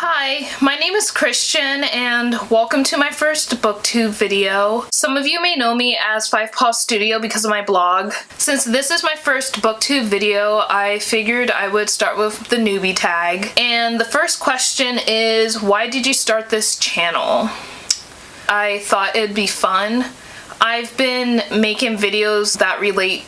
Hi, my name is Christian and welcome to my first Booktube video. Some of you may know me as 5 Paws Studio because of my blog. Since this is my first Booktube video, I figured I would start with the newbie tag. And the first question is, why did you start this channel? I thought it'd be fun. I've been making videos that relate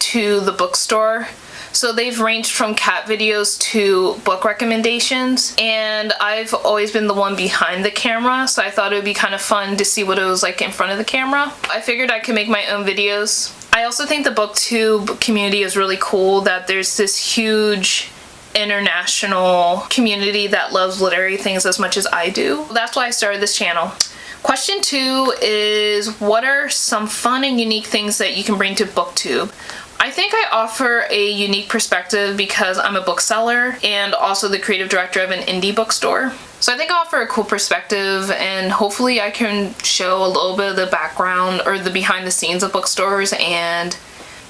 to the bookstore. So they've ranged from cat videos to book recommendations, and I've always been the one behind the camera, so I thought it would be kind of fun to see what it was like in front of the camera. I figured I could make my own videos. I also think the Booktube community is really cool, that there's this huge international community that loves literary things as much as I do. That's why I started this channel. Question 2 is, what are some fun and unique things that you can bring to Booktube? I think I offer a unique perspective because I'm a bookseller and also the creative director of an indie bookstore. So I think I offer a cool perspective, and hopefully I can show a little bit of the background or the behind the scenes of bookstores, and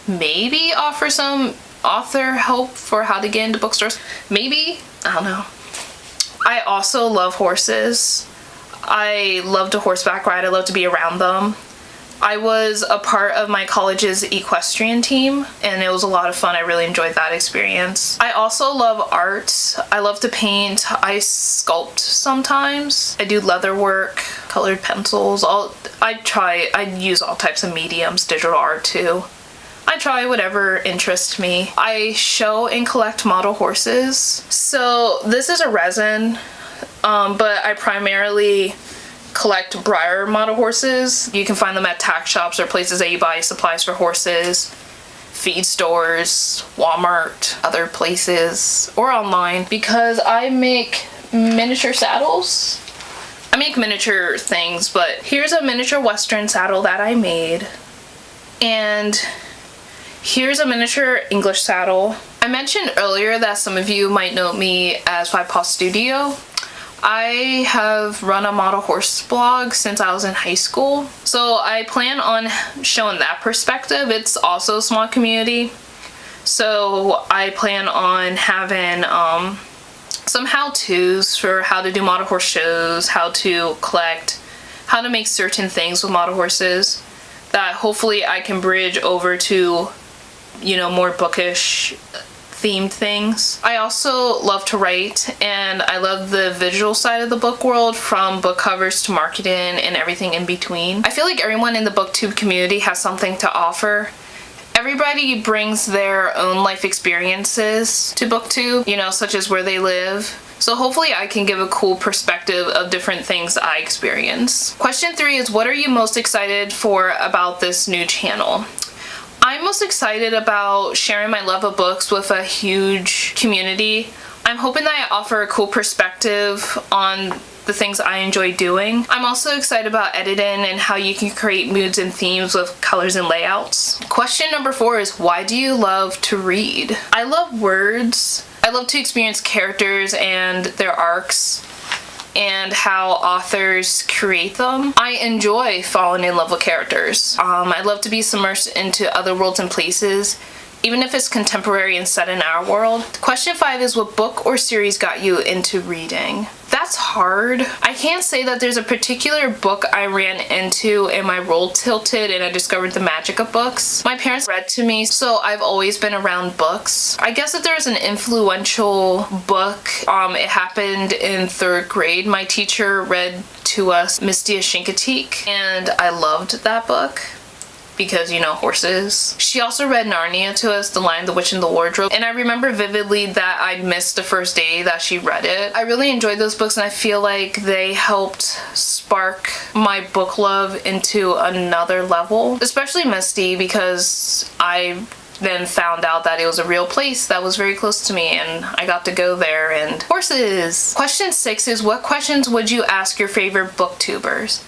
maybe offer some author help for how to get into bookstores. Maybe, I don't know. I also love horses. I love to horseback ride. I love to be around them. I was a part of my college's equestrian team, and it was a lot of fun. I really enjoyed that experience. I also love art. I love to paint. I sculpt sometimes. I do leather work, colored pencils. I use all types of mediums, digital art too. I try whatever interests me. I show and collect model horses. So this is a resin, but I primarily collect Breyer model horses. You can find them at tack shops or places that you buy supplies for horses, feed stores, Walmart, other places, or online, because I make miniature saddles. I make miniature things, but here's a miniature Western saddle that I made, and here's a miniature English saddle. I mentioned earlier that some of you might know me as 5 Paws Studio. I have run a model horse blog since I was in high school, so I plan on showing that perspective. It's also a small community, so I plan on having some how-tos for how to do model horse shows, how to collect, how to make certain things with model horses that hopefully I can bridge over to, you know, more bookish themed things. I also love to write, and I love the visual side of the book world, from book covers to marketing and everything in between. I feel like everyone in the Booktube community has something to offer. Everybody brings their own life experiences to Booktube, you know, such as where they live. So hopefully I can give a cool perspective of different things I experience. Question 3 is, what are you most excited for about this new channel? I'm most excited about sharing my love of books with a huge community. I'm hoping that I offer a cool perspective on the things I enjoy doing. I'm also excited about editing and how you can create moods and themes with colors and layouts. Question number 4 is, why do you love to read? I love words. I love to experience characters and their arcs, and how authors create them. I enjoy falling in love with characters. I love to be submersed into other worlds and places, even if it's contemporary and set in our world. Question 5 is, what book or series got you into reading? That's hard. I can't say that there's a particular book I ran into and my role tilted and I discovered the magic of books. My parents read to me, so I've always been around books. I guess if there's an influential book, it happened in 3rd grade. My teacher read to us Misty of Chincoteague, and I loved that book because, you know, horses. She also read Narnia to us, The Lion, the Witch, and the Wardrobe, and I remember vividly that I missed the first day that she read it. I really enjoyed those books, and I feel like they helped spark my book love into another level, especially Misty, because I then found out that it was a real place that was very close to me, and I got to go there. And horses. Question 6 is, what questions would you ask your favorite booktubers?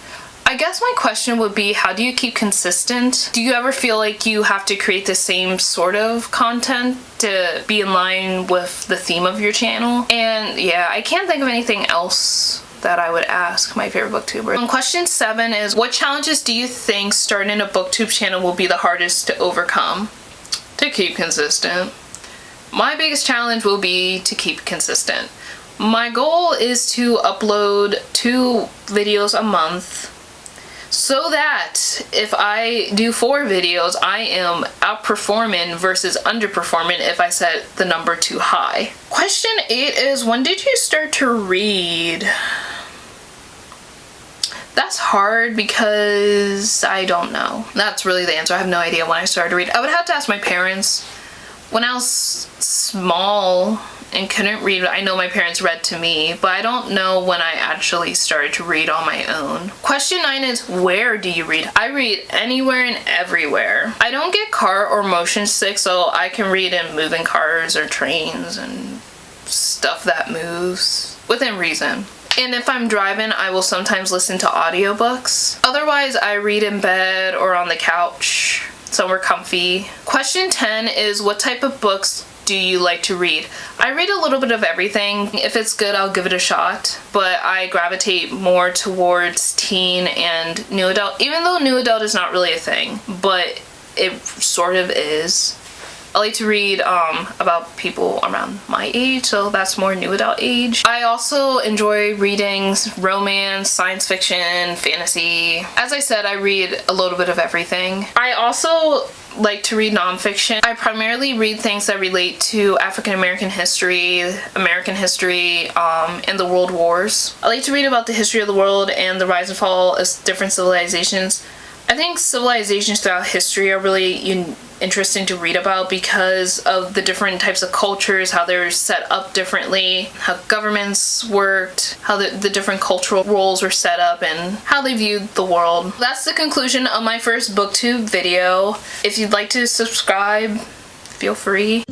I guess my question would be, how do you keep consistent? Do you ever feel like you have to create the same sort of content to be in line with the theme of your channel? And yeah, I can't think of anything else that I would ask my favorite booktuber. And question 7 is, what challenges do you think starting a booktube channel will be the hardest to overcome? To keep consistent. My biggest challenge will be to keep consistent. My goal is to upload 2 videos a month so that if I do 4 videos, I am outperforming versus underperforming if I set the number too high. Question 8 is, when did you start to read? That's hard because I don't know. That's really the answer. I have no idea when I started to read. I would have to ask my parents. When I was small and couldn't read, I know my parents read to me, but I don't know when I actually started to read on my own. Question 9 is, where do you read? I read anywhere and everywhere. I don't get car or motion sick, so I can read in moving cars or trains and stuff that moves within reason. And if I'm driving, I will sometimes listen to audiobooks. Otherwise, I read in bed or on the couch, somewhere comfy. Question 10 is, what type of books do you like to read? I read a little bit of everything. If it's good, I'll give it a shot, but I gravitate more towards teen and new adult, even though new adult is not really a thing, but it sort of is. I like to read about people around my age, so that's more new adult age. I also enjoy reading romance, science fiction, fantasy. As I said, I read a little bit of everything. I also like to read nonfiction. I primarily read things that relate to African American history, American history, and the world wars. I like to read about the history of the world and the rise and fall of different civilizations. I think civilizations throughout history are really interesting to read about because of the different types of cultures, how they're set up differently, how governments worked, how the different cultural roles were set up, and how they viewed the world. That's the conclusion of my first booktube video. If you'd like to subscribe, feel free.